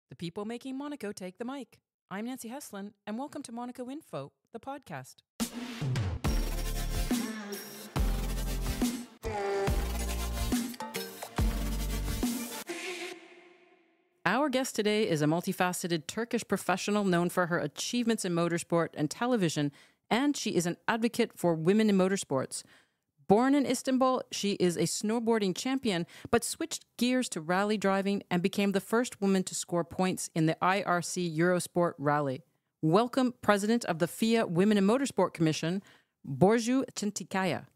The people making Monaco take the mic. I'm Nancy Heslin, and welcome to Monaco Info, the podcast. Our guest today is a multifaceted Turkish professional known for her achievements in motorsport and television, and she is an advocate for women in motorsports. Born in Istanbul, she is a snowboarding champion, but switched gears to rally driving and became the first woman to score points in the IRC Eurosport Rally. Welcome, President of the FIA Women in Motorsport Commission, Burcu Çıntıkaya.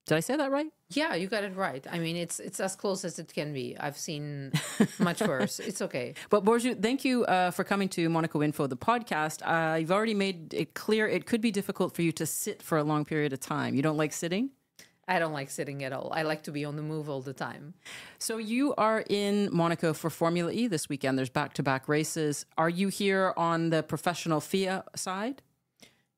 Did I say that right? Yeah, you got it right. I mean, it's as close as it can be. I've seen much worse. It's okay. But Burcu, thank you for coming to Monaco Info, the podcast. You've already made it clear it could be difficult for you to sit for a long period of time. You don't like sitting? I don't like sitting at all. I like to be on the move all the time. So you are in Monaco for Formula E this weekend. There's back-to-back races. Are you here on the professional FIA side?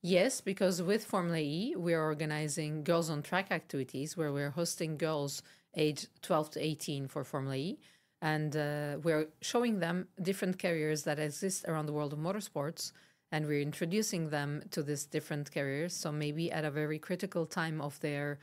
Yes, because with Formula E, we're organizing girls on track activities where we're hosting girls aged 12 to 18 for Formula E. And we're showing them different careers that exist around the world of motorsports. And we're introducing them to these different careers. So maybe at a very critical time of their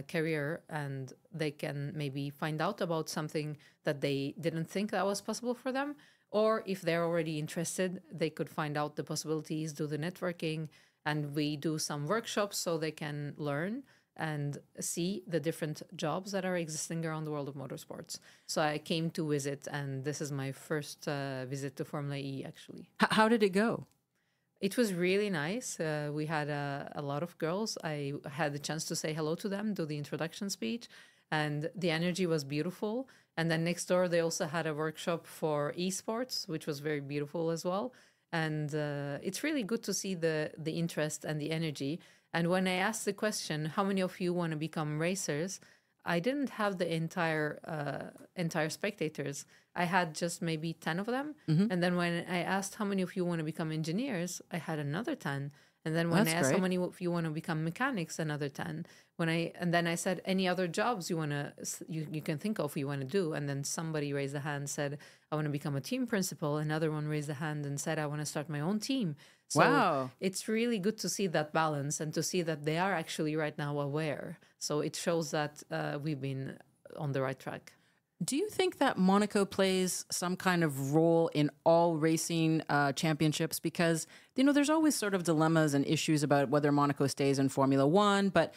career, and they can maybe find out about something that they didn't think that was possible for them. Or if they're already interested, they could find out the possibilities, do the networking, and we do some workshops so they can learn and see the different jobs that are existing around the world of motorsports. So I came to visit, and this is my first visit to Formula E, actually. How did it go? It was really nice. We had a lot of girls. I had the chance to say hello to them, do the introduction speech, and the energy was beautiful. And then next door, they also had a workshop for esports, which was very beautiful as well. And it's really good to see the interest and the energy. And when I asked the question, how many of you want to become racers? I didn't have the entire spectators. I had just maybe 10 of them. Mm-hmm. And then when I asked how many of you want to become engineers, I had another 10. And then when I asked how many of you want to become mechanics, another 10. And then I said, any other jobs you can think of you want to do? And then somebody raised a hand and said, I want to become a team principal. Another one raised a hand and said, I want to start my own team. So wow. It's really good to see that balance and to see that they are actually right now aware. So it shows that we've been on the right track. Do you think that Monaco plays some kind of role in all racing championships? Because, there's always sort of dilemmas and issues about whether Monaco stays in Formula One. But,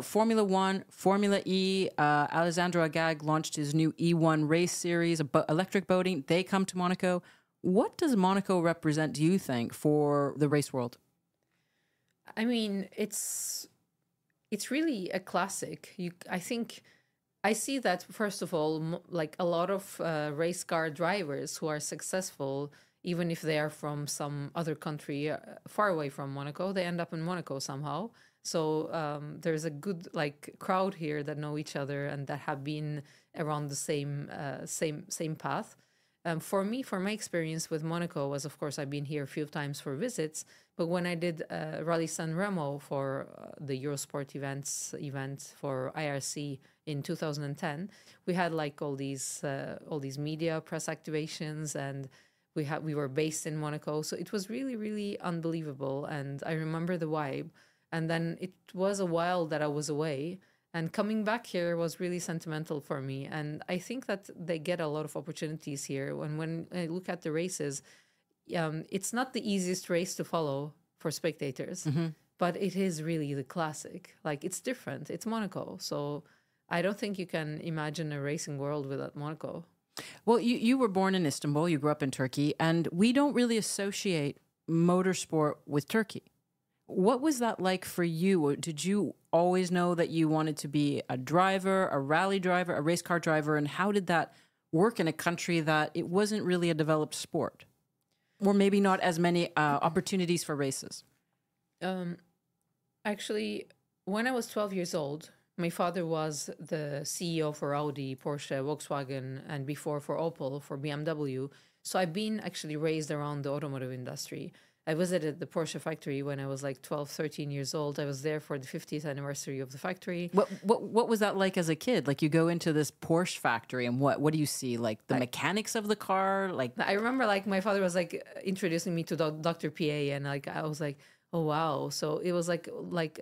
Formula One, Formula E, Alessandro Agag launched his new E1 race series, electric boating. They come to Monaco. What does Monaco represent, do you think, for the race world? I mean, it's really a classic. I think I see that, first of all, like a lot of race car drivers who are successful, even if they are from some other country far away from Monaco, they end up in Monaco somehow. So there's a good crowd here that know each other and that have been around the same path. For me, for my experience with Monaco was, of course, I've been here a few times for visits, but when I did Rally San Remo for the Eurosport event for IRC in 2010, we had all these media press activations, and we were based in Monaco, so it was really, really unbelievable, and I remember the vibe. And then it was a while that I was away. And coming back here was really sentimental for me. And I think that they get a lot of opportunities here. When I look at the races, it's not the easiest race to follow for spectators, but it is really the classic. It's different. It's Monaco. So I don't think you can imagine a racing world without Monaco. Well, you were born in Istanbul. You grew up in Turkey. And we don't really associate motorsport with Turkey. What was that like for you? Did you always know that you wanted to be a driver, a rally driver, a race car driver? And how did that work in a country that it wasn't really a developed sport? Or maybe not as many opportunities for races? Actually, when I was 12 years old, my father was the CEO for Audi, Porsche, Volkswagen, and before for Opel, for BMW. So I've been actually raised around the automotive industry. I visited the Porsche factory when I was like 12, 13 years old. I was there for the 50th anniversary of the factory. What was that like as a kid? Like you go into this Porsche factory and what do you see? Like the mechanics of the car? Like I remember like my father was like introducing me to Dr. PA, and like I was like, oh wow. So it was like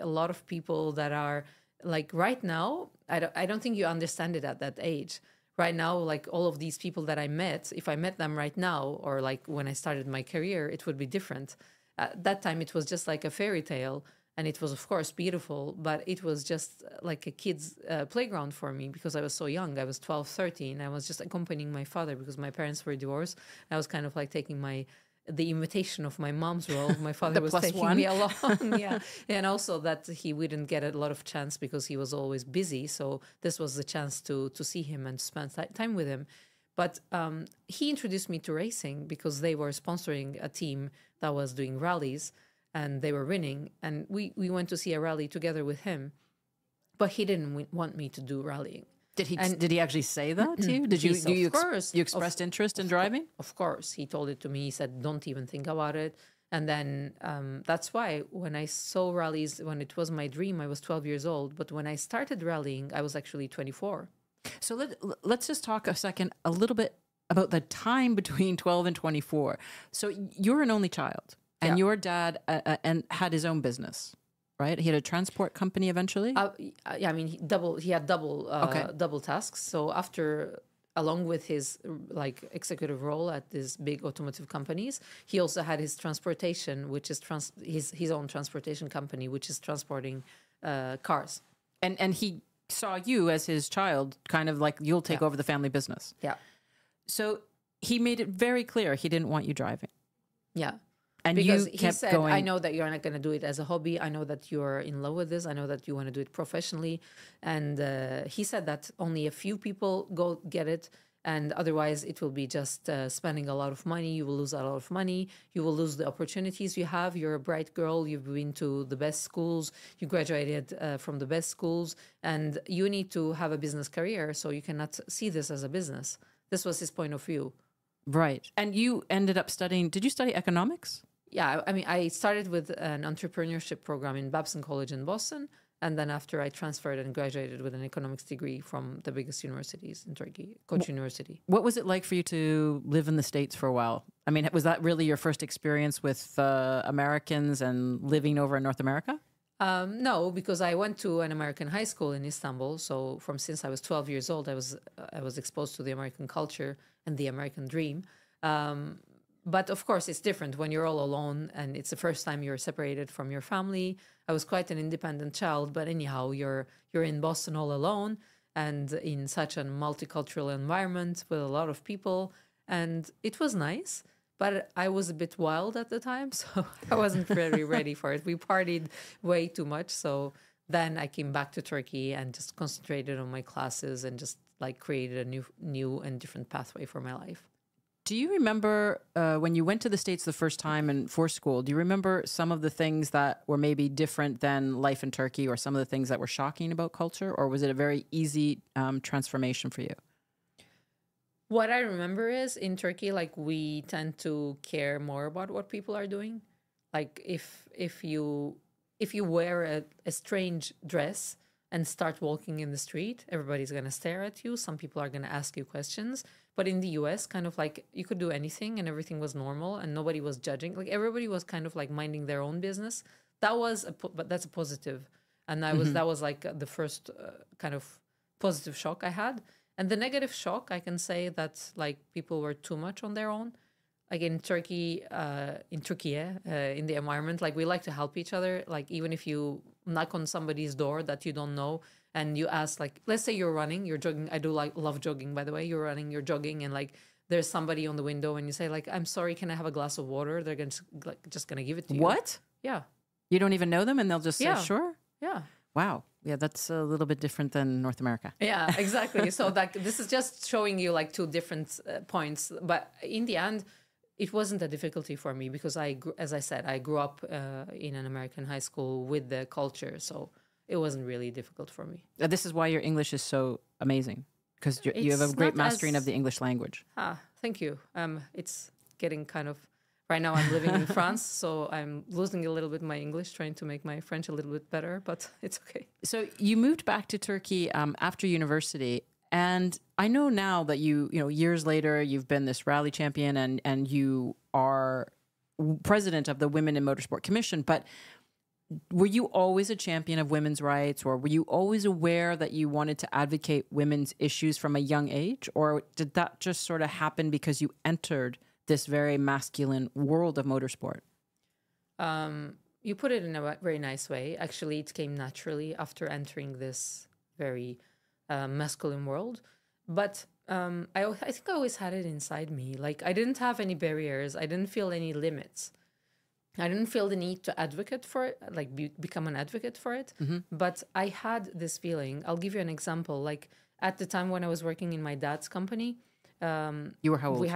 a lot of people that are like right now, I don't think you understand it at that age. Right now, like all of these people that I met, if I met them right now, or like when I started my career, it would be different. At that time, it was just like a fairy tale. And it was, of course, beautiful, but it was just like a kid's playground for me because I was so young. I was 12, 13. I was just accompanying my father because my parents were divorced. I was kind of like taking the invitation of my mom's role. My father was taking me along. Yeah. And also that he wouldn't get a lot of chance because he was always busy. So this was the chance to see him and spend time with him. But he introduced me to racing because they were sponsoring a team that was doing rallies and they were winning. And we went to see a rally together with him. But he didn't want me to do rallying. Did he actually say that to you? Did you you expressed interest in driving? Of course, he told it to me. He said, "Don't even think about it." And then that's why when I saw rallies, when it was my dream, I was 12 years old. But when I started rallying, I was actually 24. So let's just talk a little bit about the time between 12 and 24. So you're an only child, and your dad and had his own business. Right, he had a transport company eventually. Yeah, I mean, he had double tasks. So after, along with his like executive role at these big automotive companies, he also had his transportation, which is his own transportation company, which is transporting cars. And he saw you as his child, kind of like you'll take over the family business. Yeah. So he made it very clear he didn't want you driving. Yeah. And because you he kept said, going. I know that you're not going to do it as a hobby. I know that you're in love with this. I know that you want to do it professionally. And he said that only a few people go get it. And otherwise, it will be just spending a lot of money. You will lose a lot of money. You will lose the opportunities you have. You're a bright girl. You've been to the best schools. You graduated from the best schools. And you need to have a business career. So you cannot see this as a business. This was his point of view. Right. And you ended up studying, did you study economics? Yeah, I mean, I started with an entrepreneurship program in Babson College in Boston. And then after I transferred and graduated with an economics degree from the biggest universities in Turkey, Koç University. What was it like for you to live in the States for a while? I mean, was that really your first experience with Americans and living over in North America? No, because I went to an American high school in Istanbul. So since I was 12 years old, I was exposed to the American culture and the American dream. But of course, it's different when you're all alone and it's the first time you're separated from your family. I was quite an independent child, but anyhow, you're in Boston all alone and in such a multicultural environment with a lot of people. And it was nice, but I was a bit wild at the time, so I wasn't very ready for it. We partied way too much. So then I came back to Turkey and just concentrated on my classes and just like created a new and different pathway for my life. Do you remember when you went to the States the first time and for school, do you remember some of the things that were maybe different than life in Turkey or some of the things that were shocking about culture? Or was it a very easy transformation for you? What I remember is in Turkey, like we tend to care more about what people are doing. Like if you wear a strange dress and start walking in the street, everybody's going to stare at you. Some people are going to ask you questions. But in the US, kind of like you could do anything and everything was normal and nobody was judging. Like everybody was kind of like minding their own business. But that's a positive. And that was like the first kind of positive shock I had. And the negative shock, I can say that like people were too much on their own. Like in Turkey, in the environment, like we like to help each other. Like even if you knock on somebody's door that you don't know and you ask, like, let's say you're running, you're jogging. I do love jogging, by the way. You're running, you're jogging, and like there's somebody on the window, and you say, like, I'm sorry, can I have a glass of water? They're just gonna give it to you. What? Yeah. You don't even know them, and they'll just say, sure. Yeah. Wow. Yeah, that's a little bit different than North America. Yeah, exactly. So like this is just showing you like two different points, but in the end, it wasn't a difficulty for me because as I said, I grew up in an American high school with the culture, so it wasn't really difficult for me. This is why your English is so amazing, because you have a great mastering of the English language. Thank you. It's getting kind of Right now I'm living in France, so I'm losing a little bit my English, trying to make my French a little bit better, but it's okay. So you moved back to Turkey after university, and I know now that years later, you've been this rally champion, and you are president of the Women in Motorsport Commission. But were you always a champion of women's rights, or were you always aware that you wanted to advocate women's issues from a young age, or did that just sort of happen because you entered this very masculine world of motorsport? You put it in a very nice way. Actually, it came naturally after entering this very masculine world. But I think I always had it inside me. Like, I didn't have any barriers. I didn't feel any limits. I didn't feel the need to advocate for it, like become an advocate for it. But I had this feeling. I'll give you an example. Like, at the time when I was working in my dad's company, You were how old?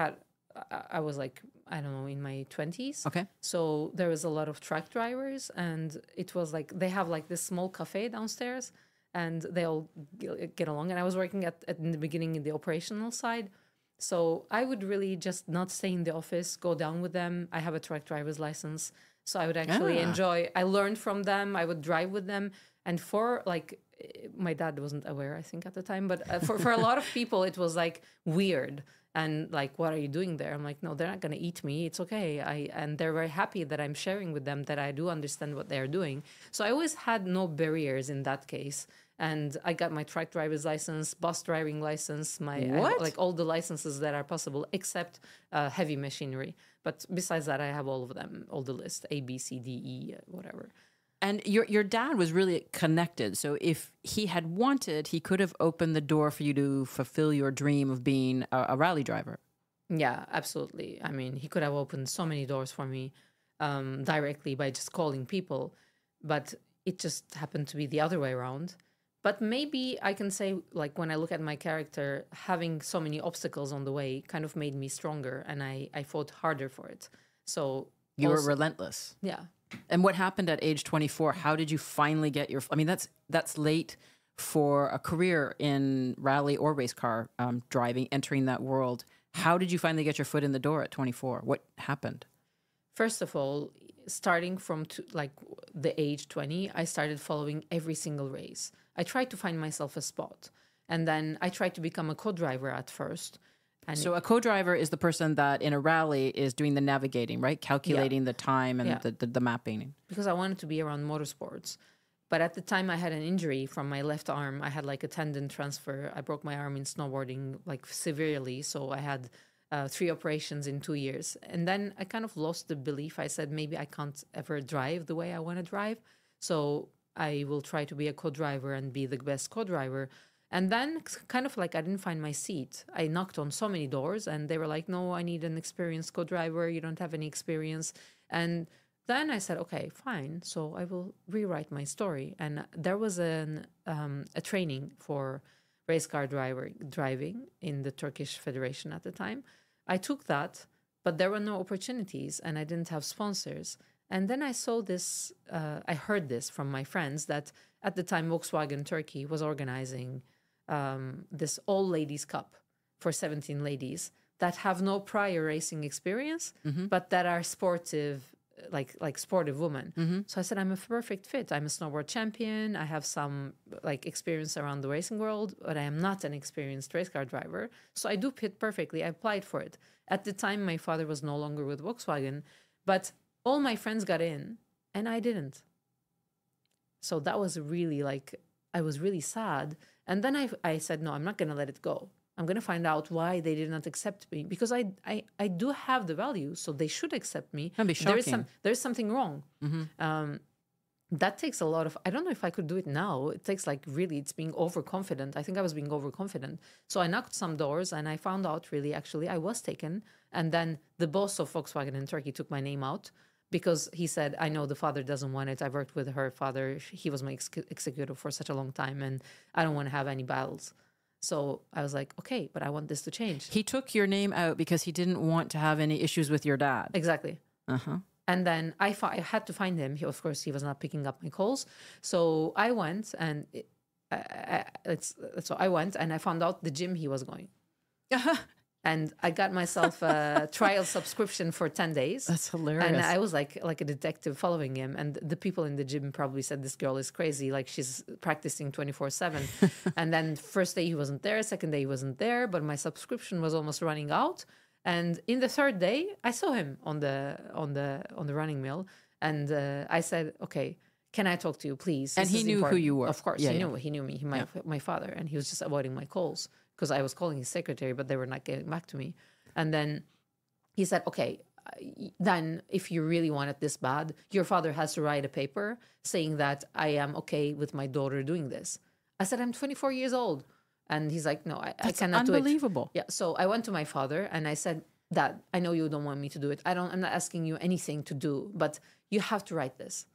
I was like, I don't know, in my 20s. Okay. So there was a lot of truck drivers, and it was like they have like this small cafe downstairs, and they all get along. And I was working at in the beginning in the operational side. So I would really just not stay in the office, go down with them. I have a truck driver's license. So I would actually enjoy, I learned from them. I would drive with them. And for like, my dad wasn't aware, I think, at the time, but for a lot of people, it was like weird. And like, what are you doing there? I'm like, no, they're not going to eat me. It's okay. And they're very happy that I'm sharing with them, that I do understand what they're doing. So I always had no barriers in that case. And I got my truck driver's license, bus driving license, like all the licenses that are possible, except heavy machinery. But besides that, I have all of them, all the list, A, B, C, D, E, whatever. And your dad was really connected. So if he had wanted, he could have opened the door for you to fulfill your dream of being a rally driver. Yeah, absolutely. I mean, he could have opened so many doors for me directly by just calling people, but it just happened to be the other way around. But maybe I can say, like, when I look at my character, having so many obstacles on the way kind of made me stronger, and I fought harder for it. So you were relentless. Yeah. And what happened at age 24? How did you finally get your? I mean, that's late for a career in rally or race car driving, entering that world. How did you finally get your foot in the door at 24? What happened? First of all, starting from like the age 20, I started following every single race. I tried to find myself a spot, and then I tried to become a co-driver at first. And so a co-driver is the person that in a rally is doing the navigating, right? Calculating the time and the mapping. Because I wanted to be around motorsports. But at the time I had an injury from my left arm. I had like a tendon transfer. I broke my arm in snowboarding like severely. So I had 3 operations in 2 years. And then I kind of lost the belief. I said, maybe I can't ever drive the way I want to drive. So I will try to be a co-driver and be the best co-driver. And then kind of like I didn't find my seat. I knocked on so many doors, and they were like, no, I need an experienced co-driver. You don't have any experience. And then I said, okay, fine. So I will rewrite my story. And there was a training for race car driving in the Turkish Federation at the time. I took that, but there were no opportunities, and I didn't have sponsors. And then I saw this, I heard this from my friends that at the time Volkswagen Turkey was organizing this all ladies cup for 17 ladies that have no prior racing experience, but that are sportive, like sportive women. So I said, I'm a perfect fit. I'm a snowboard champion. I have some like experience around the racing world, but I am not an experienced race car driver. So I do fit perfectly. I applied for it. At the time, my father was no longer with Volkswagen, but all my friends got in and I didn't. So that was really like, I was really sad. And then I said, no, I'm not going to let it go. I'm going to find out why they did not accept me, because I do have the value, so they should accept me. That'd be shocking. There is something wrong. That takes a lot of, I don't know if I could do it now. It takes like really, it's being overconfident. I think I was being overconfident. So I knocked some doors and I found out really, actually, I was taken. And then the boss of Volkswagen in Turkey took my name out, because he said, I know the father doesn't want it. I worked with her father. He was my executive for such a long time, and I don't want to have any battles. So I was like, okay, but I want this to change. He took your name out because he didn't want to have any issues with your dad. Exactly. And then I had to find him. Of course, he was not picking up my calls. So I went, and I went and I found out the gym he was going. And I got myself a trial subscription for 10 days. That's hilarious. And I was like a detective following him. And the people in the gym probably said, this girl is crazy. Like she's practicing 24/7. And then first day he wasn't there. Second day he wasn't there. But my subscription was almost running out. And in the third day, I saw him on the running mill. And I said, okay, can I talk to you, please? And This he is knew important." who you were. Of course, Yeah, he knew me. My father. And he was just avoiding my calls because I was calling his secretary, but they were not getting back to me. And then he said, okay, then if you really want it this bad, your father has to write a paper saying that I am okay with my daughter doing this. I said, I'm 24 years old. And he's like, no, I cannot do it. Unbelievable. Yeah. So I went to my father and I said, Dad, I know you don't want me to do it. I'm not asking you anything to do, but you have to write this.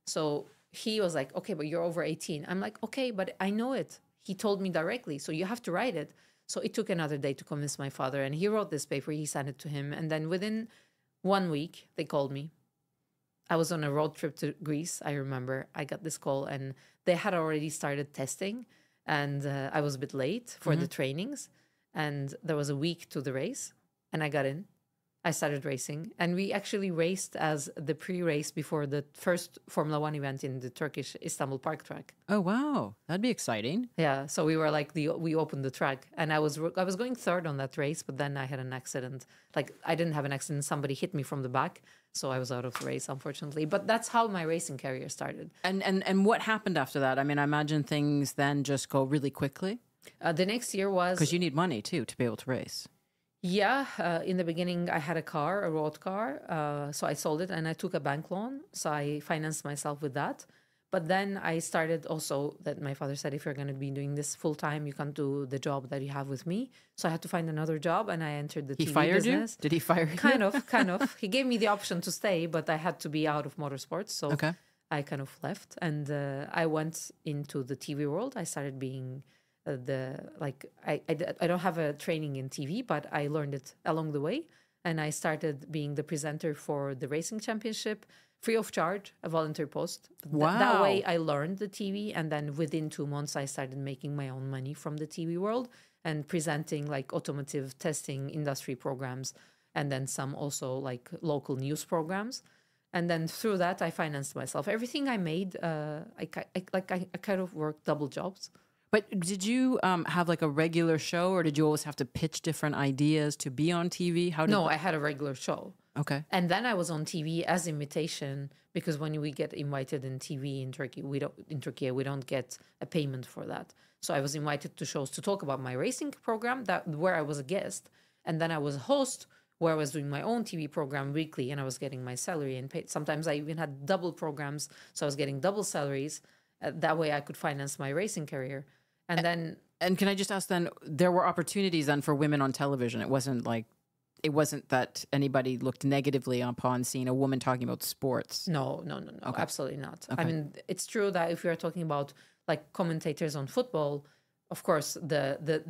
So he was like, okay, but you're over 18. I'm like, okay, but I know it. He told me directly. So you have to write it. So it took another day to convince my father. And he wrote this paper. He sent it to him. And then within 1 week, they called me. I was on a road trip to Greece. I remember I got this call and they had already started testing. And I was a bit late for the trainings. And there was a week to the race. And I got in. I started racing. And we actually raced as the pre-race before the first Formula One event in the Turkish Istanbul Park track. Oh, wow. That'd be exciting. Yeah, so we were like we opened the track, and I was going third on that race, but then I had an accident. Like I didn't have an accident; somebody hit me from the back, so I was out of the race, unfortunately. But that's how my racing career started. And what happened after that? I mean, I imagine things then just go really quickly The next year was because you need money too to be able to race. Yeah, in the beginning, I had a road car. So I sold it and I took a bank loan. So I financed myself with that. But then I started also that my father said, if you're going to be doing this full time, you can't do the job that you have with me. So I had to find another job and I entered the He TV fired business. you? Did he fire you? Kind of. He gave me the option to stay, but I had to be out of motorsports. So Okay. I kind of left and I went into the TV world. I started being I don't have a training in TV, but I learned it along the way. And I started being the presenter for the racing championship, free of charge, a volunteer post. Wow. That way I learned the TV. And then within 2 months, I started making my own money from the TV world and presenting like automotive testing industry programs. And then some also like local news programs. And then through that, I financed myself. Everything I made, I kind of worked double jobs. But did you have like a regular show, or did you always have to pitch different ideas to be on TV? No, I had a regular show. Okay. And then I was on TV as invitation because when we get invited in TV in Turkey, we don't get a payment for that. So I was invited to shows to talk about my racing program where I was a guest, and then I was a host where I was doing my own TV program weekly, and I was getting my salary and paid. Sometimes I even had double programs, so I was getting double salaries. That way, I could finance my racing career. And can I just ask then, there were opportunities then for women on television. It wasn't that anybody looked negatively upon seeing a woman talking about sports. No, Okay. absolutely not. Okay. I mean, it's true that if you're talking about like commentators on football, of course, the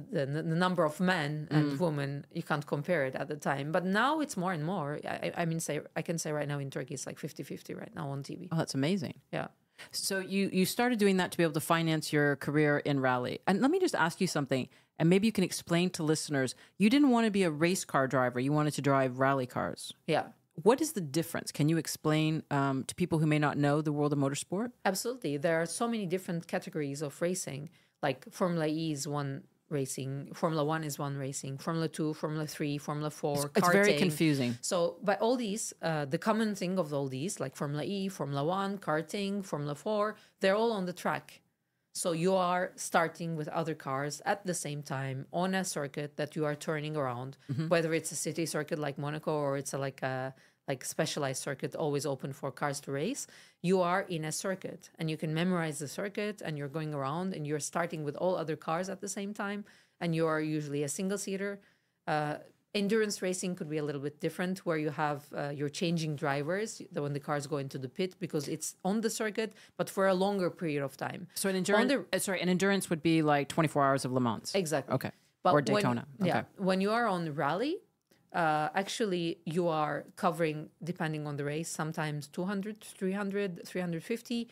number of men and women, you can't compare it at the time. But now it's more and more. I can say right now in Turkey, it's like 50-50 right now on TV. Oh, that's amazing. Yeah. So you started doing that to be able to finance your career in rally. And let me just ask you something, and maybe you can explain to listeners, you didn't want to be a race car driver. You wanted to drive rally cars. Yeah. What is the difference? Can you explain to people who may not know the world of motorsport? Absolutely. There are so many different categories of racing. Like Formula E is one racing, Formula One is one racing, Formula 2, Formula 3, Formula 4, It's very karting. confusing. So, by all these, the common thing of all these, like Formula E, Formula 1, karting, Formula 4, they're all on the track. So you are starting with other cars at the same time on a circuit that you are turning around, whether it's a city circuit like Monaco or it's a specialized circuit always open for cars to race. You are in a circuit and you can memorize the circuit and you're going around and you're starting with all other cars at the same time. And you are usually a single seater. Endurance racing could be a little bit different where you have you're changing drivers when the cars go into the pit because it's on the circuit, but for a longer period of time. So an endurance would be like 24 hours of Le Mans. Exactly. Okay. But or Daytona. when you are on rally, actually you are covering, depending on the race, sometimes 200, 300, 350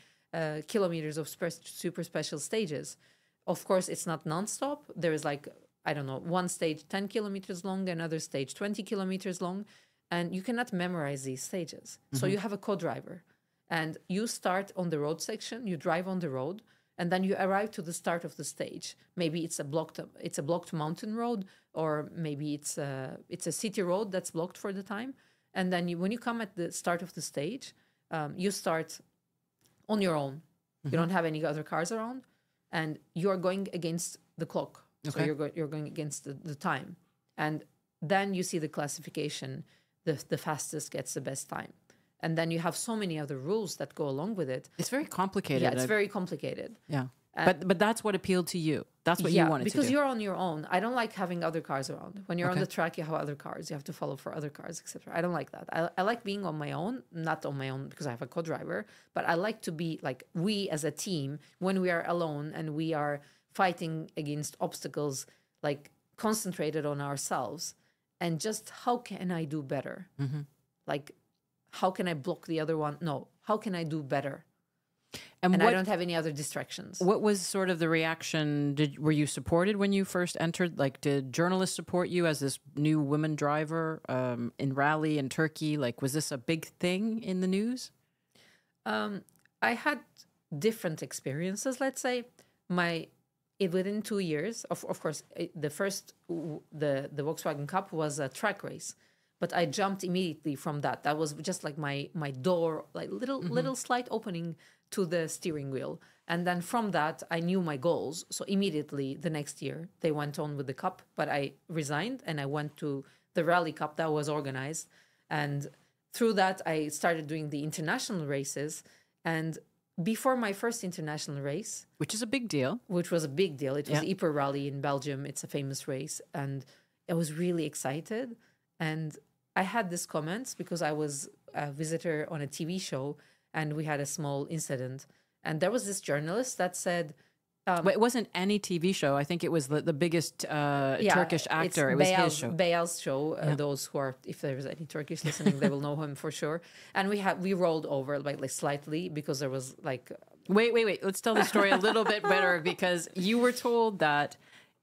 kilometers of super special stages. Of course, it's not nonstop. There is like I don't know, one stage 10 kilometers long, another stage 20 kilometers long, and you cannot memorize these stages. So you have a co-driver, and you start on the road section, you drive on the road, and then you arrive to the start of the stage. Maybe it's a blocked mountain road, or maybe it's a city road that's blocked for the time. And then when you come at the start of the stage, you start on your own. You don't have any other cars around, and you're going against the clock. Okay. So you're going against the time. And then you see the classification. The fastest gets the best time. And then you have so many other rules that go along with it. It's very complicated. Yeah, it's very complicated. Yeah. But that's what appealed to you. That's what you wanted to do. Because you're on your own. I don't like having other cars around. When you're on the track, you have other cars. You have to follow for other cars, etc. I don't like that. I like being on my own, not on my own because I have a co-driver, but I like to be like we as a team when we are alone and we are fighting against obstacles, like concentrated on ourselves and just how can I do better? Like, how can I block the other one? No, how can I do better? And I don't have any other distractions. What was sort of the reaction? Were you supported when you first entered? Like, did journalists support you as this new woman driver in rally in Turkey? Like, was this a big thing in the news? I had different experiences, let's say. Within 2 years, of course, the Volkswagen Cup was a track race. But I jumped immediately from that. That was just like my door, like little slight opening to the steering wheel. And then from that, I knew my goals. So immediately the next year, they went on with the cup. But I resigned and I went to the Rally Cup that was organized. And through that, I started doing the international races. And before my first international race, which is a big deal, which was a big deal, it was Ypres Rally in Belgium. It's a famous race. And I was really excited. And I had these comments because I was a visitor on a TV show and we had a small incident. And there was this journalist that said... but it wasn't any TV show. I think it was the biggest Turkish actor. It was his show. Beyaz show. Those who are, if there's any Turkish listening, they will know him for sure. And we rolled over like slightly because there was like... Wait. Let's tell the story a little bit better because you were told that...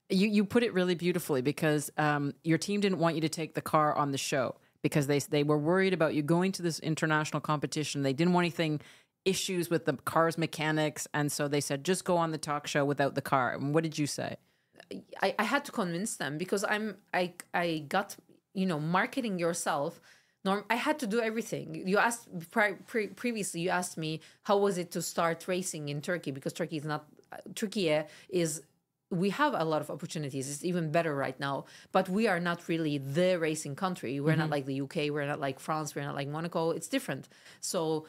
You put it really beautifully because your team didn't want you to take the car on the show because they were worried about you going to this international competition. They didn't want anything issues with the car's mechanics, and so they said just go on the talk show without the car. And what did you say? I had to convince them because I got marketing yourself. I had to do everything. You asked previously. You asked me how was it to start racing in Turkey because Turkey is. We have a lot of opportunities. It's even better right now. But we are not really the racing country. We're not like the UK. We're not like France. We're not like Monaco. It's different. So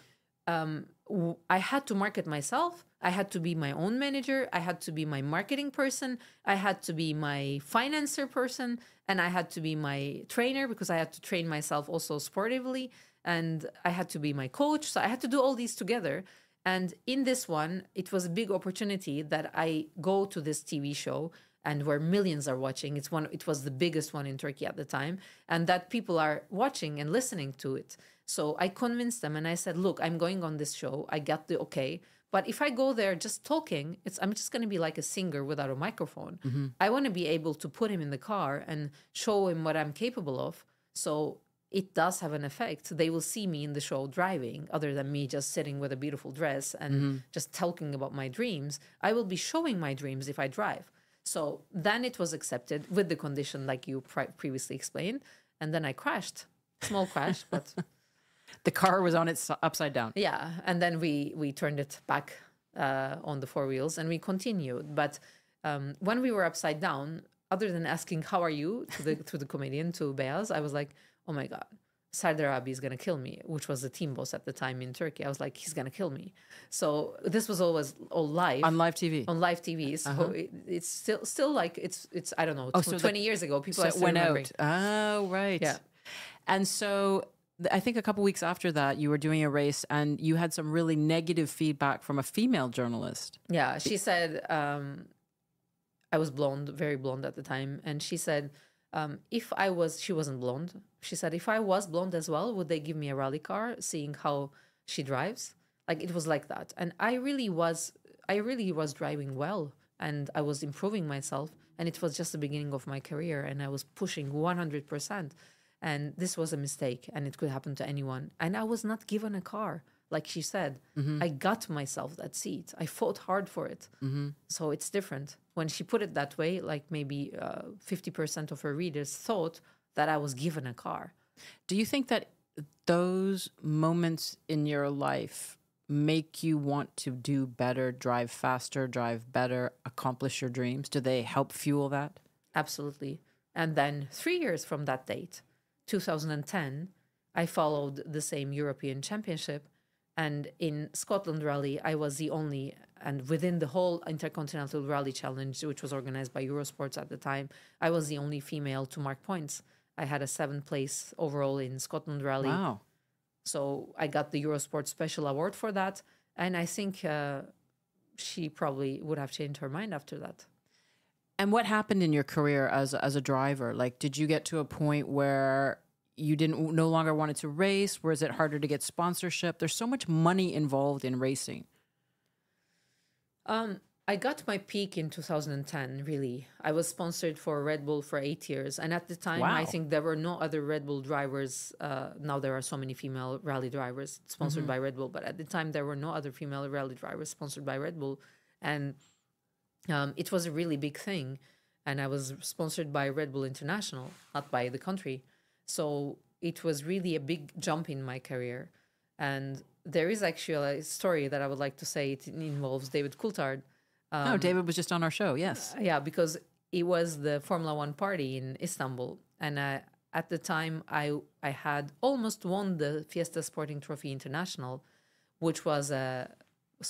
I had to market myself. I had to be my own manager. I had to be my marketing person. I had to be my financer person. And I had to be my trainer because I had to train myself also sportively. And I had to be my coach. So I had to do all these together. And in this one, it was a big opportunity that I go to this TV show and where millions are watching. It was the biggest one in Turkey at the time, and that people are watching and listening to it. So I convinced them and I said, look, I'm going on this show. I got the okay. But if I go there just talking, I'm just going to be like a singer without a microphone. I want to be able to put him in the car and show him what I'm capable of. So it does have an effect. They will see me in the show driving, other than me just sitting with a beautiful dress and just talking about my dreams. I will be showing my dreams if I drive. So then it was accepted with the condition like you previously explained. And then I crashed. Small crash, but... The car was on its upside down. Yeah. And then we turned it back on the four wheels and we continued. But when we were upside down, other than asking, how are you, to the comedian, to Beyaz, I was like, oh my God, Sardar Abi is going to kill me, which was the team boss at the time in Turkey. I was like, he's going to kill me. So this was always all live. On live TV. On live TV. So it's still like, it's I don't know, 20 years ago. People are still remembering. Oh, right. Yeah. And so I think a couple weeks after that, you were doing a race and you had some really negative feedback from a female journalist. Yeah. She said, I was blonde, very blonde at the time. And she said, she wasn't blonde. She said, if I was blonde as well, would they give me a rally car, seeing how she drives? Like, it was like that. And I really was driving well and I was improving myself. And it was just the beginning of my career, and I was pushing 100%. And this was a mistake, and it could happen to anyone. And I was not given a car. Like she said, I got myself that seat. I fought hard for it. So it's different. When she put it that way, like maybe 50% of her readers thought that I was given a car. Do you think that those moments in your life make you want to do better, drive faster, drive better, accomplish your dreams? Do they help fuel that? Absolutely. And then 3 years from that date, 2010, I followed the same European Championship. And in Scotland Rally, I was the only, and within the whole Intercontinental Rally Challenge, which was organized by Eurosports at the time, I was the only female to mark points. I had a 7th place overall in Scotland Rally. Wow. So I got the Eurosport Special Award for that. And I think she probably would have changed her mind after that. And what happened in your career as a driver? Like, did you get to a point where you didn't no longer wanted to race? Was it harder to get sponsorship? There's so much money involved in racing. I got my peak in 2010, really. I was sponsored for Red Bull for 8 years. And at the time, I think there were no other Red Bull drivers. Now there are so many female rally drivers sponsored by Red Bull. But at the time, there were no other female rally drivers sponsored by Red Bull. And it was a really big thing. And I was sponsored by Red Bull International, not by the country. So it was really a big jump in my career. And there is actually a story that I would like to say. It involves David Coulthard. David was just on our show, yes. Yeah, because it was the Formula One party in Istanbul. And at the time, I had almost won the Fiesta Sporting Trophy International, which was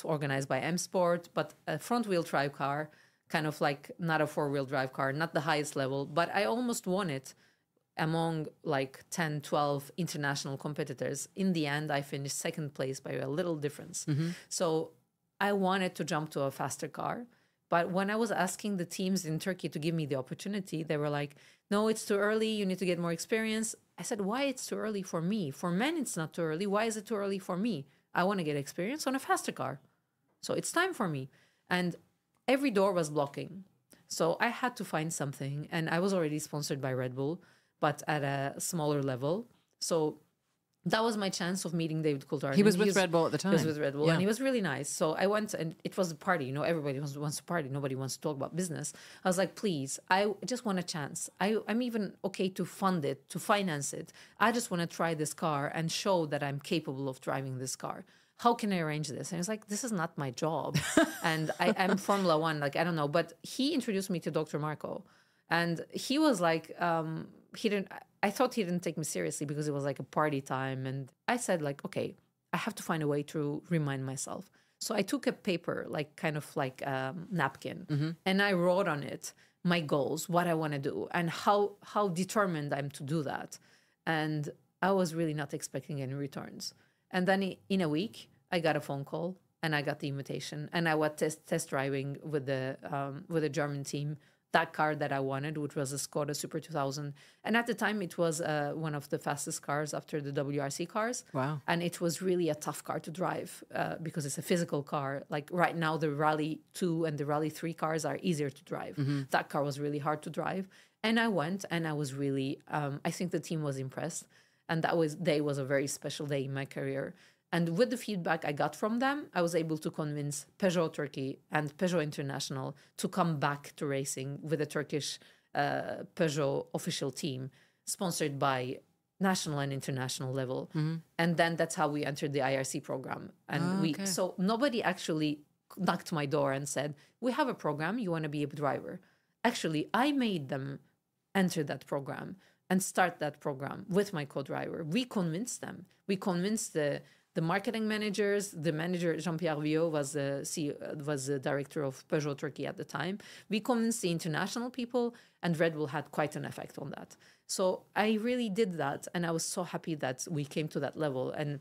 organized by M Sport, but a front-wheel drive car, kind of like not a four-wheel drive car, not the highest level. But I almost won it among like 10, 12 international competitors. In the end, I finished 2nd place by a little difference. So I wanted to jump to a faster car. But when I was asking the teams in Turkey to give me the opportunity, they were like, no, it's too early. You need to get more experience. I said, why it's too early for me? For men, it's not too early. Why is it too early for me? I want to get experience on a faster car. So it's time for me. And every door was blocking. So I had to find something. And I was already sponsored by Red Bull, but at a smaller level. So that was my chance of meeting David Coulthard. He was with Red Bull at the time. He was with Red Bull, and he was really nice. So I went, and it was a party. You know, everybody wants to party. Nobody wants to talk about business. I was like, please, I just want a chance. I'm even okay to fund it, to finance it. I just want to try this car and show that I'm capable of driving this car. How can I arrange this? And I was like, this is not my job. And I'm Formula One, like, I don't know. But he introduced me to Dr. Marco. And he was like, I thought he didn't take me seriously because it was like a party time. And I said like, okay, I have to find a way to remind myself. So I took a paper, like kind of like a napkin, and I wrote on it my goals, what I want to do, and how determined I'm to do that. And I was really not expecting any returns. And then in a week, I got a phone call and I got the invitation, and I was test driving with the German team that car that I wanted, which was a Skoda Super 2000. And at the time, it was one of the fastest cars after the WRC cars. Wow. And it was really a tough car to drive because it's a physical car. Like right now, the Rally 2 and the Rally 3 cars are easier to drive. That car was really hard to drive. And I went, and I was really, I think the team was impressed. And that day was a very special day in my career. And with the feedback I got from them, I was able to convince Peugeot Turkey and Peugeot International to come back to racing with a Turkish Peugeot official team sponsored by national and international level. And then that's how we entered the IRC program. And so nobody actually knocked my door and said, we have a program, you want to be a driver. Actually, I made them enter that program and start that program with my co-driver. We convinced them. We convinced the marketing managers. The manager, Jean-Pierre Viau, was the director of Peugeot Turkey at the time. We convinced the international people, and Red Bull had quite an effect on that. So I really did that, and I was so happy that we came to that level. And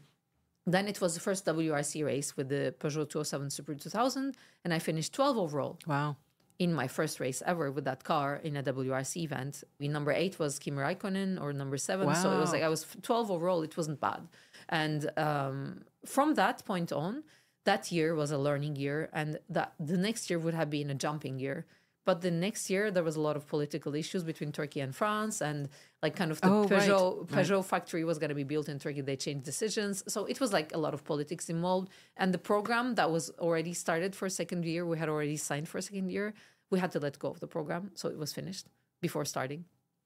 then it was the first WRC race with the Peugeot 207 Super 2000, and I finished 12 overall. Wow. In my first race ever with that car in a WRC event. Number 8 was Kimi Raikkonen, or number 7. Wow. So it was like I was 12 overall. It wasn't bad. And from that point on, that year was a learning year. And the next year would have been a jumping year. But the next year, there was a lot of political issues between Turkey and France, and like kind of the Oh, right, Peugeot factory was going to be built in Turkey. They changed decisions, so it was like a lot of politics involved. And the program that was already started for second year, we had already signed for second year. We had to let go of the program, so it was finished before starting.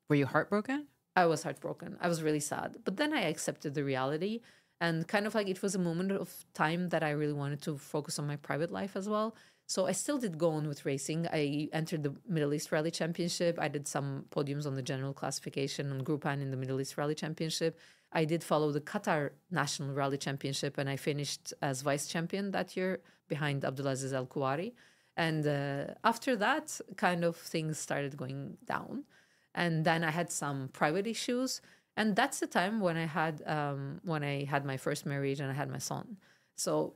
Were you heartbroken? I was heartbroken. I was really sad. But then I accepted the reality, and kind of like it was a moment of time that I really wanted to focus on my private life as well. So I still did go on with racing. I entered the Middle East Rally Championship. I did some podiums on the general classification on Group N in the Middle East Rally Championship. I did follow the Qatar National Rally Championship, and I finished as vice champion that year behind Abdulaziz Al Kuwari. And after that, kind of things started going down. And then I had some private issues. And that's the time when I had my first marriage and I had my son. So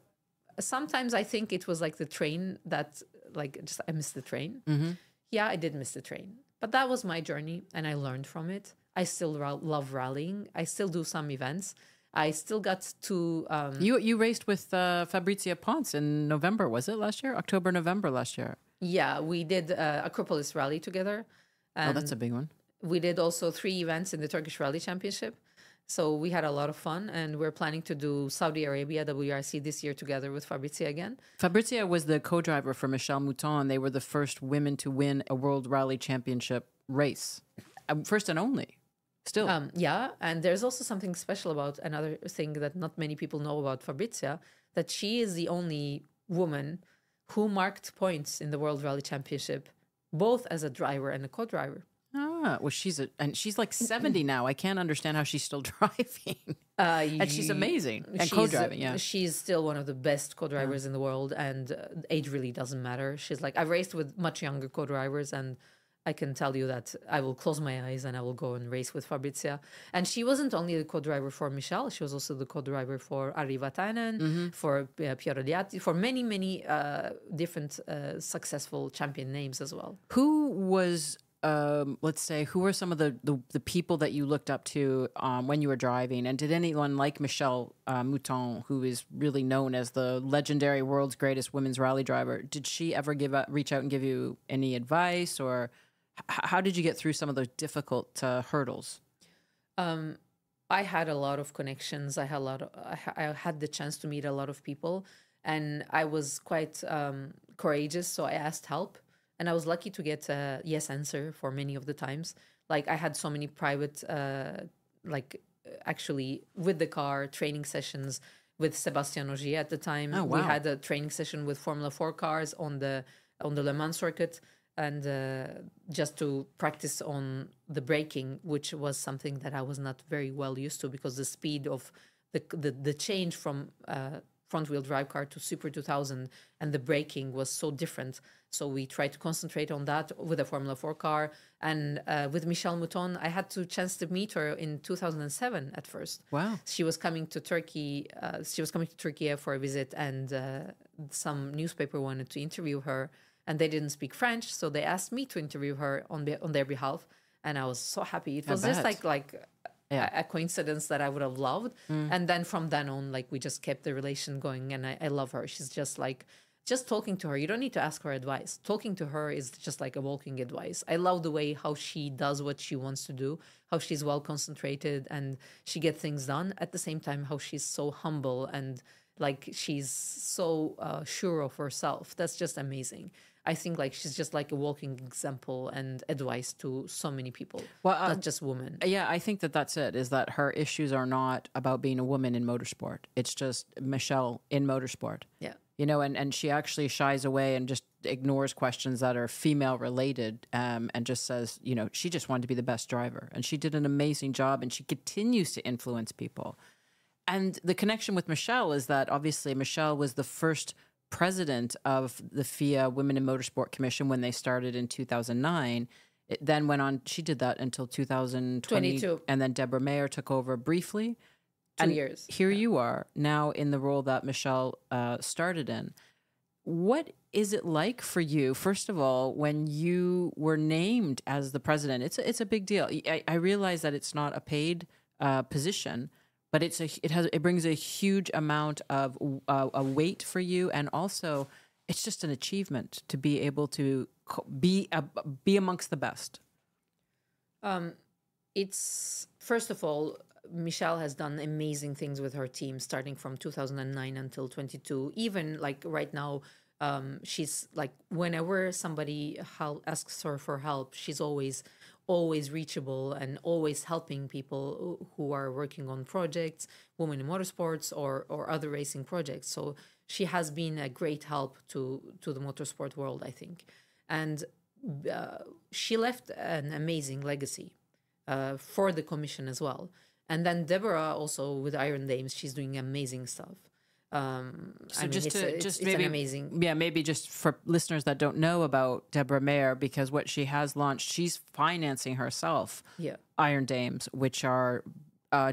sometimes I think it was like the train that, like, just I missed the train. Yeah, I did miss the train. But that was my journey, and I learned from it. I still love rallying. I still do some events. I still got to... You raced with Fabrizia Ponce in November, was it last year? October, November last year. Yeah, we did Acropolis Rally together. Oh, that's a big one. We did also 3 events in the Turkish Rally Championship. So we had a lot of fun, and we're planning to do Saudi Arabia WRC this year together with Fabrizia again. Fabrizia was the co-driver for Michèle Mouton. They were the first women to win a World Rally Championship race. First and only. Still. Yeah, and there's also something special about another thing that not many people know about Fabrizia, that she is the only woman who marked points in the World Rally Championship, both as a driver and a co-driver. Ah, well, she's like 70 now. I can't understand how she's still driving. And she's amazing. And co-driving, yeah. She's still one of the best co-drivers in the world, and age really doesn't matter. She's like, I've raced with much younger co-drivers, and I can tell you that I will close my eyes and I will go and race with Fabrizia. And she wasn't only the co-driver for Michèle, she was also the co-driver for Ari Vatanen, for Piero Liatti, for many, many different successful champion names as well. Who was... let's say, who were some of the people that you looked up to when you were driving? And did anyone like Michèle Mouton, who is really known as the legendary world's greatest women's rally driver, did she ever reach out and give you any advice? Or how did you get through some of those difficult hurdles? I had a lot of connections. I had the chance to meet a lot of people, and I was quite courageous, so I asked help. And I was lucky to get a yes answer for many of the times. Like, I had so many private, actually with the car training sessions with Sébastien Ogier at the time. Oh, wow. We had a training session with Formula 4 cars on the Le Mans circuit, and just to practice on the braking, which was something that I was not very well used to, because the speed of the change from front-wheel drive car to Super 2000 and the braking was so different. So we tried to concentrate on that with a Formula 4 car. And with Michèle Mouton, I had the chance to meet her in 2007 at first. Wow. She was coming to Turkey. She was coming to Turkey for a visit, and some newspaper wanted to interview her, and they didn't speak French, so they asked me to interview her on their behalf. And I was so happy. It was just like a coincidence that I would have loved. And then from then on, like, we just kept the relation going, and I love her. She's just like, just talking to her, you don't need to ask her advice. Talking to her is just like a walking advice. I love the way how she does what she wants to do, how she's well concentrated and she gets things done. At the same time, how she's so humble and like she's so sure of herself. That's just amazing. I think like she's just like a walking example and advice to so many people, not just women. Yeah, I think that's it, is that her issues are not about being a woman in motorsport. It's just Michèle in motorsport. Yeah. You know, and she actually shies away and just ignores questions that are female related, and just says, you know, she just wanted to be the best driver. And she did an amazing job, and she continues to influence people. And the connection with Michèle is that obviously Michèle was the first president of the FIA Women in Motorsport Commission when they started in 2009. It then went on, she did that until 2022. And then Deborah Mayer took over briefly. 2 years. Here you are now in the role that Michèle started in. What is it like for you, first of all, when you were named as the president? It's a big deal. I realize that it's not a paid position, but it brings a huge amount of a weight for you, and also it's just an achievement to be able to be amongst the best? It's first of all, Michelle has done amazing things with her team, starting from 2009 until 22. Even like right now, she's like whenever somebody asks her for help, she's always reachable and always helping people who are working on projects, women in motorsports or other racing projects. So she has been a great help to the motorsport world, I think, and she left an amazing legacy for the commission as well. And then Deborah also with Iron Dames, she's doing amazing stuff. So it's maybe an amazing. yeah, maybe just for listeners that don't know about Deborah Mayer, because what she has launched, she's financing herself. Yeah. Iron Dames, which are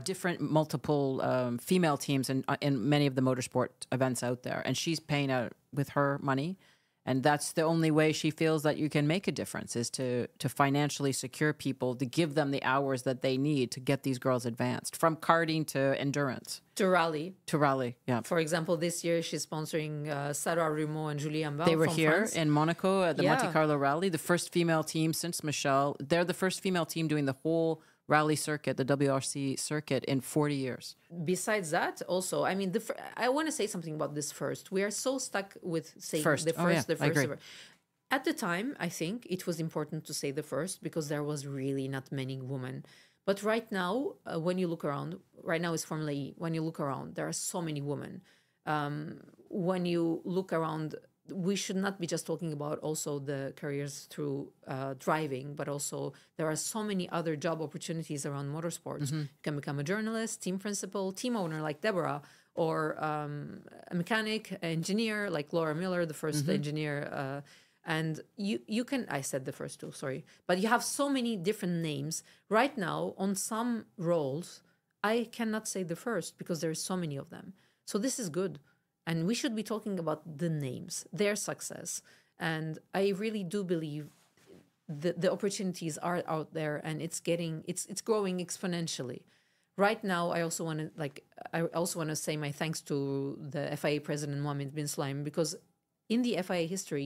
different multiple female teams in many of the motorsport events out there, and she's paying out with her money. And that's the only way she feels that you can make a difference is to financially secure people, to give them the hours that they need to get these girls advanced from karting to endurance. To rally. To rally, yeah. For example, this year she's sponsoring Sarah Rumo and Julie Ambal. They were from here France. in Monaco at the Yeah. Monte Carlo Rally, the first female team since Michelle. They're the first female team doing the whole rally circuit, the WRC circuit, in 40 years. Besides that, also, I mean, I want to say something about this first. We are so stuck with saying First. the Oh, yeah, first, the I first. agree. At the time, I think it was important to say the first because there was really not many women. But right now, when you look around, right now is Formula E. When you look around, there are so many women. When you look around, we should not be just talking about also the careers through driving, but also there are so many other job opportunities around motorsports. You can become a journalist, team principal, team owner like Deborah, or a mechanic, engineer like Laura Miller, the first engineer. And you can, I said the first two, sorry, but you have so many different names. Right now, on some roles, I cannot say the first because there's so many of them. So this is good. And we should be talking about the names, their success. And I really do believe the opportunities are out there and it's growing exponentially. Right now, I also want to say my thanks to the FIA president, Mohammed bin Sulaim, because in the FIA history,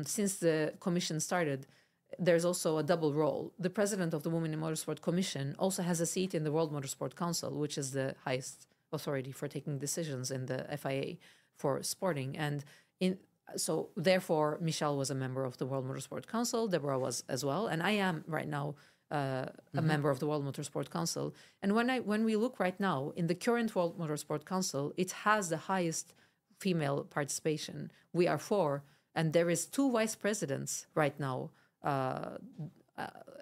since the commission started, there's also a double role. The president of the Women in Motorsport Commission also has a seat in the World Motorsport Council, which is the highest authority for taking decisions in the FIA for sporting. And so therefore, Michelle was a member of the World Motorsport Council. Deborah was as well. And I am right now a member of the World Motorsport Council. And when we look right now in the current World Motorsport Council, it has the highest female participation. We are 4. And there is 2 vice presidents right now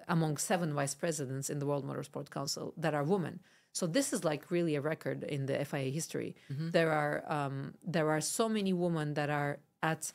among 7 vice presidents in the World Motorsport Council that are women. So this is like really a record in the FIA history. There are so many women that are at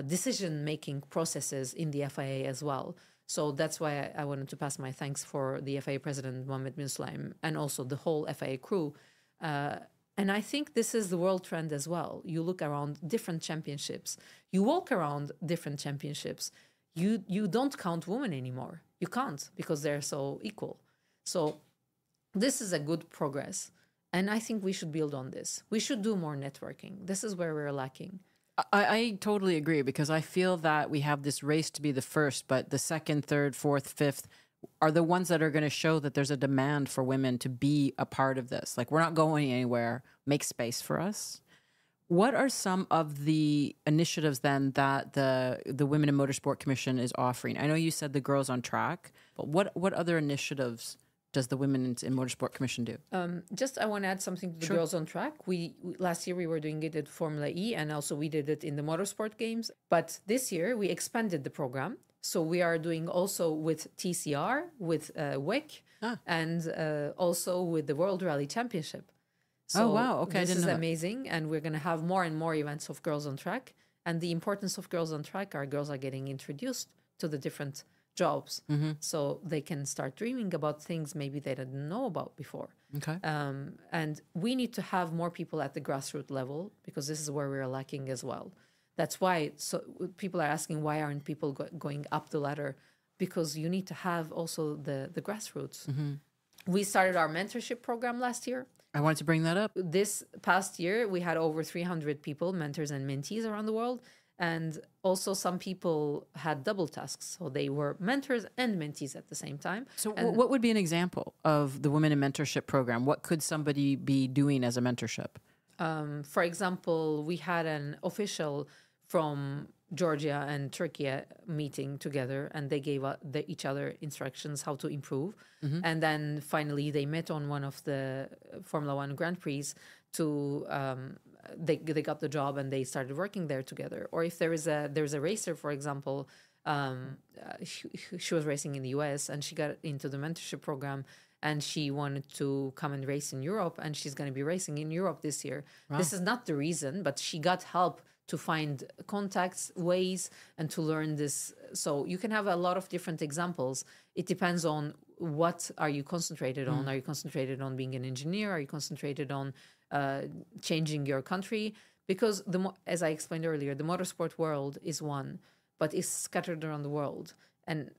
decision-making processes in the FIA as well. So that's why I wanted to pass my thanks for the FIA president, Mohammed bin Sulaim, and also the whole FIA crew. And I think this is the world trend as well. You look around different championships. You walk around different championships. You don't count women anymore. You can't because they're so equal. So this is a good progress. And I think we should build on this. We should do more networking. This is where we're lacking. I totally agree because I feel that we have this race to be the first, but the second, third, fourth, fifth are the ones that are going to show that there's a demand for women to be a part of this. Like, we're not going anywhere. Make space for us. What are some of the initiatives then that the Women in Motorsport Commission is offering? I know you said the Girls on Track, but what other initiatives does the Women in Motorsport Commission do? I want to add something to the Girls on Track. We last year we were doing it at Formula E, and also we did it in the Motorsport Games. But this year we expanded the program. So we are doing also with TCR, with WEC, and also with the World Rally Championship. So wow. Okay, this I didn't is know amazing. And we're going to have more and more events of Girls on Track. And the importance of Girls on Track are girls are getting introduced to the different jobs, so they can start dreaming about things maybe they didn't know about before. Okay. And we need to have more people at the grassroots level because this is where we're lacking as well. That's why people are asking why aren't people going up the ladder, because you need to have also the grassroots. We started our mentorship program last year. I wanted to bring that up. This past year, we had over 300 people, mentors and mentees around the world. And also, some people had double tasks. So they were mentors and mentees at the same time. So what would be an example of the Women in Mentorship program? What could somebody be doing as a mentorship? For example, we had an official from Georgia and Turkey meeting together, and they gave each other instructions how to improve. And then finally, they met on one of the Formula One Grand Prix to they got the job and they started working there together. Or if there's a racer, for example, she was racing in the US and she got into the mentorship program and she wanted to come and race in Europe, and she's going to be racing in Europe this year. Wow. This is not the reason, but she got help to find contacts, ways, and to learn this. So you can have a lot of different examples. It depends on what are you concentrated on. Are you concentrated on being an engineer? Are you concentrated on changing your country? Because as I explained earlier, the motorsport world is one, but it's scattered around the world. And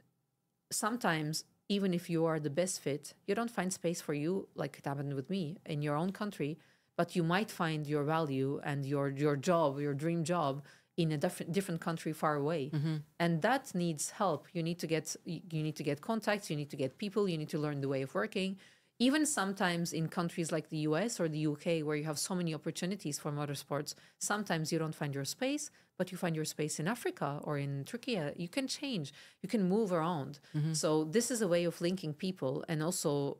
sometimes, even if you are the best fit, you don't find space for you, like it happened with me, in your own country, but you might find your value and your job, your dream job, in a different country far away. And that needs help. You need to get contacts, you need to get people, you need to learn the way of working. Even sometimes in countries like the US or the UK, where you have so many opportunities for motorsports, sometimes you don't find your space, but you find your space in Africa or in Turkey. You can change, you can move around. So this is a way of linking people and also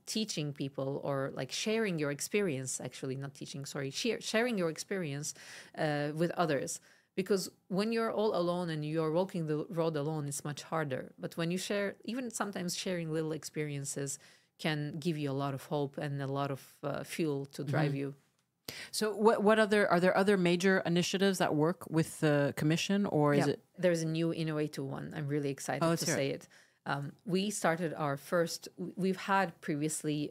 teaching people, or like sharing your experience, actually not teaching, sorry, sharing your experience with others. Because when you're all alone and you're walking the road alone, it's much harder. But when you share, even sometimes sharing little experiences can give you a lot of hope and a lot of fuel to drive you. So are there other major initiatives that work with the commission, or is it? There's a new innovative one. I'm really excited to say it. We started we've had previously,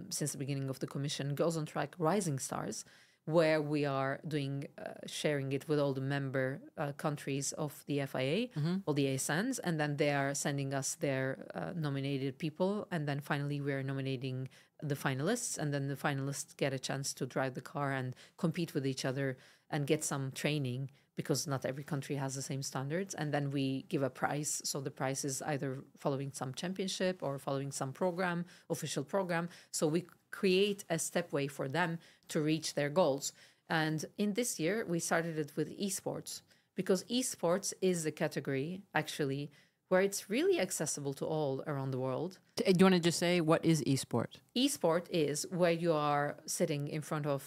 since the beginning of the commission, Girls on Track Rising Stars, where we are doing, sharing it with all the member countries of the FIA, all the ASNs, and then they are sending us their nominated people. And then finally, we're nominating the finalists, and then the finalists get a chance to drive the car and compete with each other and get some training, because not every country has the same standards. And then we give a prize. So the prize is either following some championship or following some program, official program. So we create a stepway for them to reach their goals. And in this year, we started it with esports, because esports is a category, actually, where it's really accessible to all around the world. Do you want to just say, what is esport? Esport is where you are sitting in front of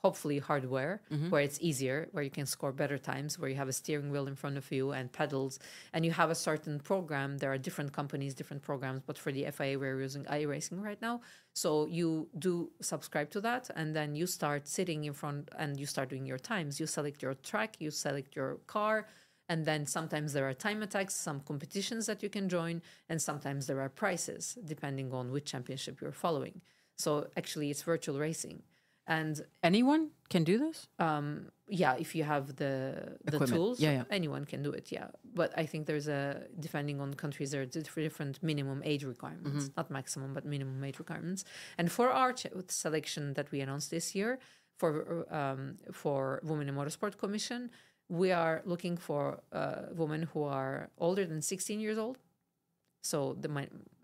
hopefully hardware, where it's easier, where you can score better times, where you have a steering wheel in front of you and pedals, and you have a certain program. There are different companies, different programs, but for the FIA, we're using iRacing right now. So you do subscribe to that, and then you start sitting in front and you start doing your times. You select your track, you select your car, and then sometimes there are time attacks, some competitions that you can join, and sometimes there are prizes, depending on which championship you're following. So actually, it's virtual racing. And anyone can do this? If you have the tools, anyone can do it. Yeah, but I think depending on countries, there are different minimum age requirements, not maximum, but minimum age requirements. And for our selection that we announced this year for Women in Motorsport Commission, we are looking for women who are older than 16 years old. So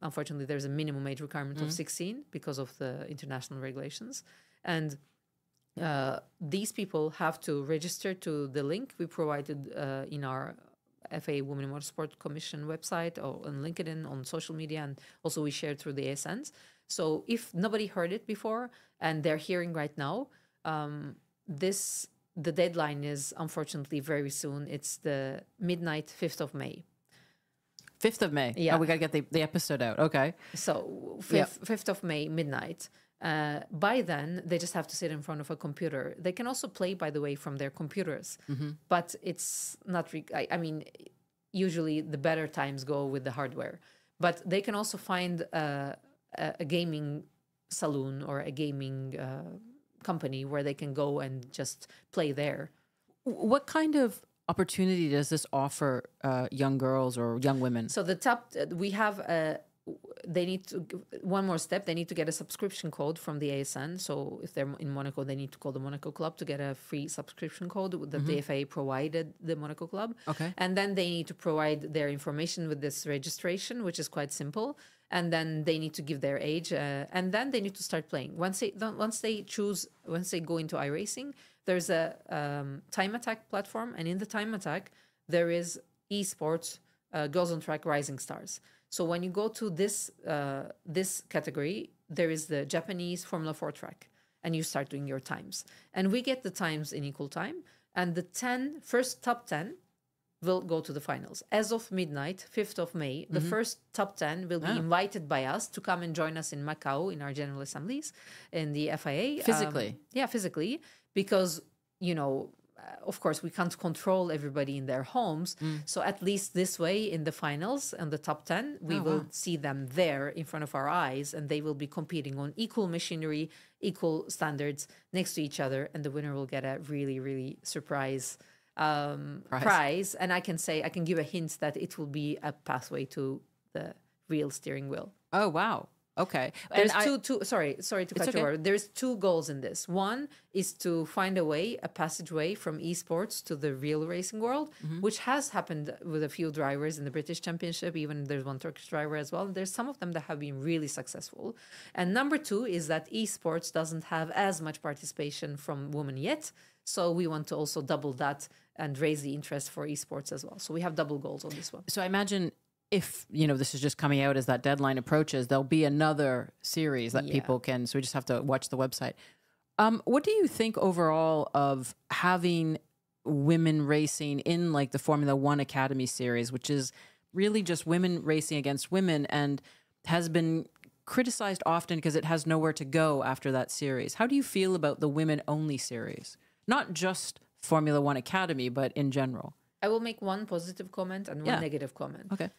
unfortunately, there's a minimum age requirement of 16 because of the international regulations. And these people have to register to the link we provided in our FIA Women in Motorsport Commission website, or on LinkedIn, on social media, and also we shared through the ASNs. So if nobody heard it before and they're hearing right now, the deadline is unfortunately very soon. It's the midnight 5th of May. 5th of May? Yeah. Oh, we got to get the episode out. Okay. So 5th of May, midnight. By then, they just have to sit in front of a computer. They can also play, by the way, from their computers. But it's not... usually the better times go with the hardware. But they can also find a gaming saloon or a gaming company where they can go and just play there. What kind of opportunity does this offer young girls or young women? So we have they need to one more step. They need to get a subscription code from the ASN. So if they're in Monaco, they need to call the Monaco Club to get a free subscription code that the FIA provided the Monaco Club. Okay. And then they need to provide their information with this registration, which is quite simple. And then they need to give their age, and then they need to start playing. Once they go into iRacing, there's a Time Attack platform, and in the Time Attack there is esports, Girls on Track, Rising Stars. So when you go to this category, there is the Japanese Formula 4 track, and you start doing your times. And we get the times in equal time, and the first top 10 will go to the finals. As of midnight, 5th of May, the first top 10 will be invited by us to come and join us in Macau in our general assemblies in the FIA. Physically? Physically, because, of course, we can't control everybody in their homes. So at least this way, in the finals and the top 10, we will see them there in front of our eyes, and they will be competing on equal machinery, equal standards next to each other, and the winner will get a really, really surprise prize. And I can give a hint that it will be a pathway to the real steering wheel. Oh, wow. Okay. There's sorry to cut you off. There's two goals in this. One is to find a passageway from esports to the real racing world, which has happened with a few drivers in the British Championship. Even there's one Turkish driver as well. There's some of them that have been really successful. And number two is that esports doesn't have as much participation from women yet. So we want to also double that and raise the interest for esports as well. So we have double goals on this one. So I imagine if, this is just coming out as that deadline approaches, there'll be another series that people can, so we just have to watch the website. What do you think overall of having women racing in like the Formula One Academy series, which is really just women racing against women and has been criticized often because it has nowhere to go after that series? How do you feel about the women only series? Not just Formula One Academy, but in general. I will make one positive comment and one negative comment. Okay.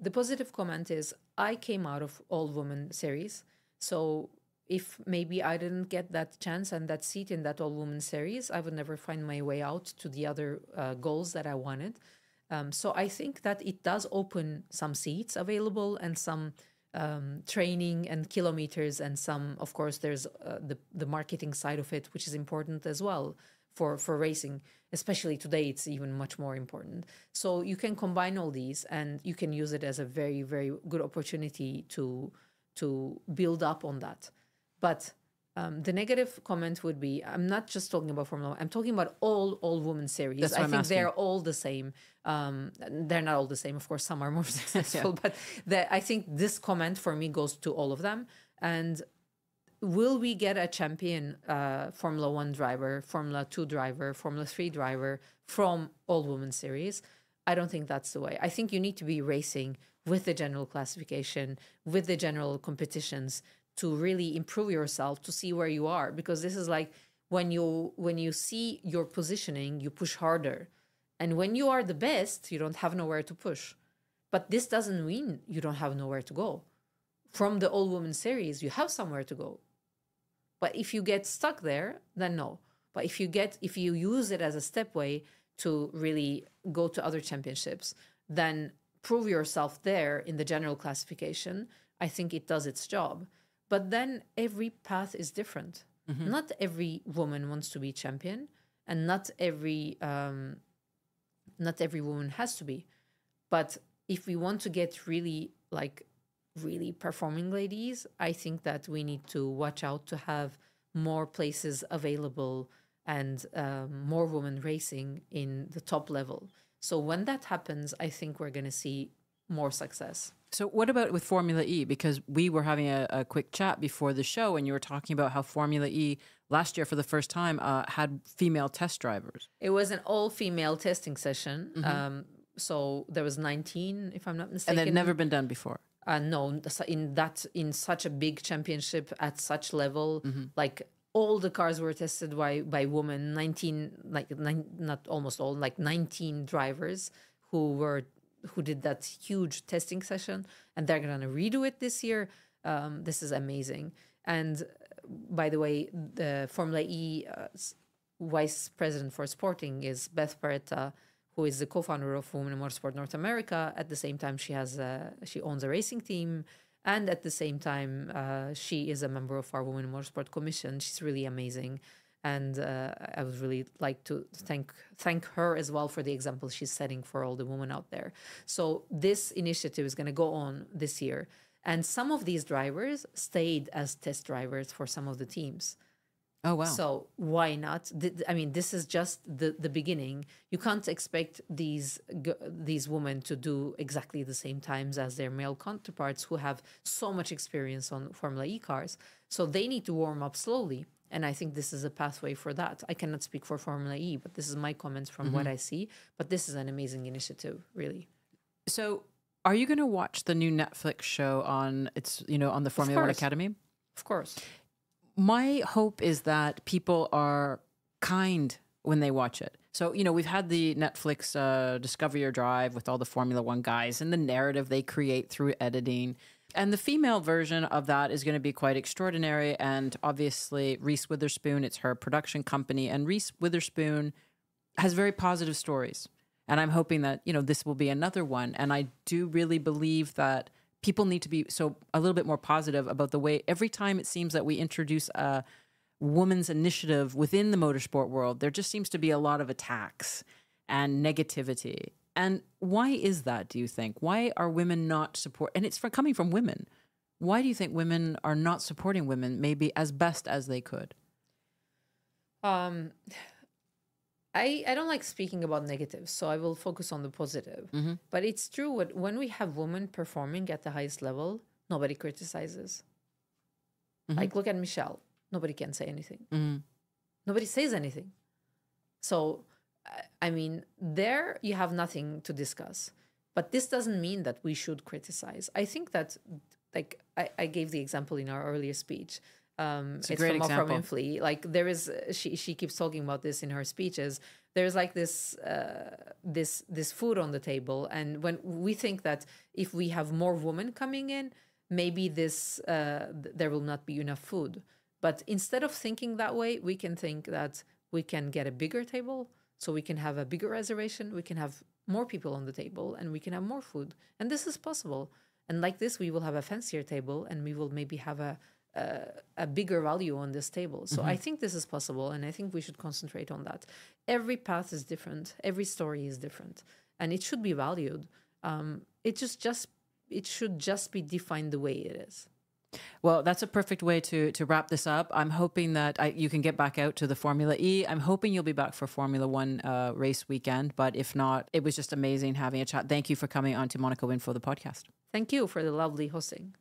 The positive comment is I came out of all-women series. So if maybe I didn't get that chance and that seat in that all-women series, I would never find my way out to the other goals that I wanted. So I think that it does open some seats available and some training and kilometers, and some, of course, there's the marketing side of it, which is important as well for racing. Especially today, it's even much more important. So you can combine all these, and you can use it as a very, very good opportunity to build up on that. But the negative comment would be, I'm not just talking about Formula One, I'm talking about all women series. That's what I think asking. They're all the same. They're not all the same. Of course, some are more successful, but I think this comment for me goes to all of them. And will we get a champion Formula One driver, Formula 2 driver, Formula 3 driver from all women series? I don't think that's the way. I think you need to be racing with the general classification, with the general competitions, to really improve yourself, to see where you are. Because this is like when you see your positioning, you push harder. And when you are the best, you don't have nowhere to push. But this doesn't mean you don't have nowhere to go. From the all-women series, you have somewhere to go. But if you get stuck there, then no. But if you use it as a stepway to really go to other championships, then prove yourself there in the general classification, I think it does its job. But then every path is different. Mm-hmm. Not every woman wants to be champion, and not every woman has to be. But if we want to get really performing ladies, I think that we need to watch out to have more places available and more women racing in the top level. So when that happens, I think we're going to see more success. So what about with Formula E? Because we were having a quick chat before the show, and you were talking about how Formula E last year for the first time had female test drivers. It was an all-female testing session. Mm-hmm. So there was 19, if I'm not mistaken. And that had never been done before. No, in such a big championship at such level, mm-hmm. like all the cars were tested by women. 19 drivers who did that huge testing session, and they're gonna redo it this year. This is amazing. And by the way, the Formula E vice president for sporting is Beth Paretta, who is the co-founder of Women in Motorsport North America. At the same time, she owns a racing team, And at the same time, she is a member of our Women in Motorsport Commission. She's really amazing. And I would really like to thank her as well for the example she's setting for all the women out there. So this initiative is going to go on this year. And some of these drivers stayed as test drivers for some of the teams. Oh, wow. So why not? I mean, this is just the beginning. You can't expect these women to do exactly the same times as their male counterparts who have so much experience on Formula E cars. So they need to warm up slowly. And I think this is a pathway for that. I cannot speak for Formula E, but this is my comments from what I see. But this is an amazing initiative, really. So are you going to watch the new Netflix show on on the Formula One Academy? Of course. My hope is that people are kind when they watch it. So, we've had the Netflix Discover Your Drive with all the Formula One guys and the narrative they create through editing. And the female version of that is going to be quite extraordinary. And obviously, Reese Witherspoon, it's her production company. And Reese Witherspoon has very positive stories. And I'm hoping that, this will be another one. And I do really believe that people need to be a little bit more positive about the way every time it seems that we introduce a woman's initiative within the motorsport world, there just seems to be a lot of attacks and negativity. And why is that, do you think? Why are women not and it's coming from women. Why do you think women are not supporting women maybe as best as they could? I don't like speaking about negatives, so I will focus on the positive. But it's true, when we have women performing at the highest level, nobody criticizes. Like, look at Michelle. Nobody can say anything. Nobody says anything. So, I mean, there you have nothing to discuss. But this doesn't mean that we should criticize. I think that, like, I gave the example in our earlier speech. It's a great example. From Infly. Like, there is, she keeps talking about this in her speeches. There's like this food on the table, and when we think that if we have more women coming in, maybe there will not be enough food. But instead of thinking that way, we can think that we can get a bigger table, so we can have a bigger reservation, we can have more people on the table, and we can have more food. And this is possible. And like this, we will have a fancier table, and we will maybe have a bigger value on this table. So I think this is possible, and I think we should concentrate on that. Every path is different. Every story is different, and it should be valued. It should just be defined the way it is. Well, that's a perfect way to wrap this up. I'm hoping that you can get back out to the Formula E. I'm hoping you'll be back for Formula One race weekend. But if not, it was just amazing having a chat. Thank you for coming on to Monaco Info, the podcast. Thank you for the lovely hosting.